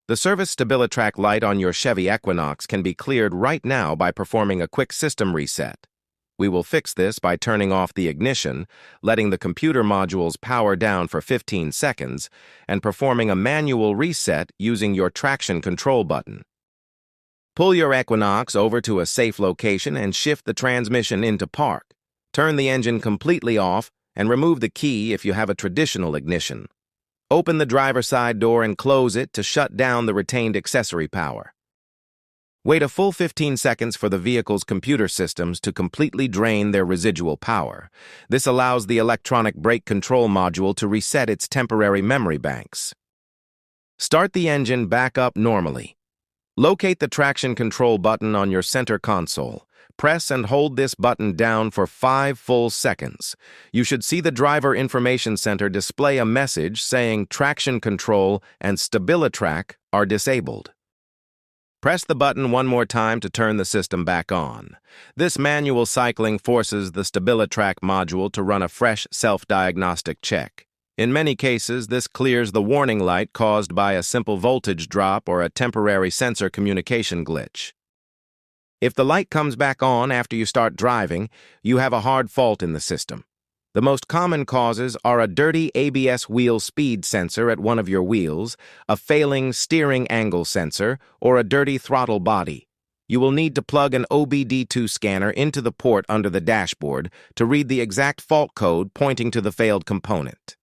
The Service Stabilitrak light on your Chevy Equinox can be cleared right now by performing a quick system reset. We will fix this by turning off the ignition, letting the computer modules power down for 15 seconds, and performing a manual reset using your traction control button. Pull your Equinox over to a safe location and shift the transmission into park. Turn the engine completely off and remove the key if you have a traditional ignition. Open the driver's side door and close it to shut down the retained accessory power. Wait a full 15 seconds for the vehicle's computer systems to completely drain their residual power. This allows the electronic brake control module to reset its temporary memory banks. Start the engine back up normally. Locate the traction control button on your center console. Press and hold this button down for 5 full seconds. You should see the Driver Information Center display a message saying Traction Control and Stabilitrak are disabled. Press the button one more time to turn the system back on. This manual cycling forces the Stabilitrak module to run a fresh self-diagnostic check. In many cases, this clears the warning light caused by a simple voltage drop or a temporary sensor communication glitch. If the light comes back on after you start driving, you have a hard fault in the system. The most common causes are a dirty ABS wheel speed sensor at one of your wheels, a failing steering angle sensor, or a dirty throttle body. You will need to plug an OBD2 scanner into the port under the dashboard to read the exact fault code pointing to the failed component.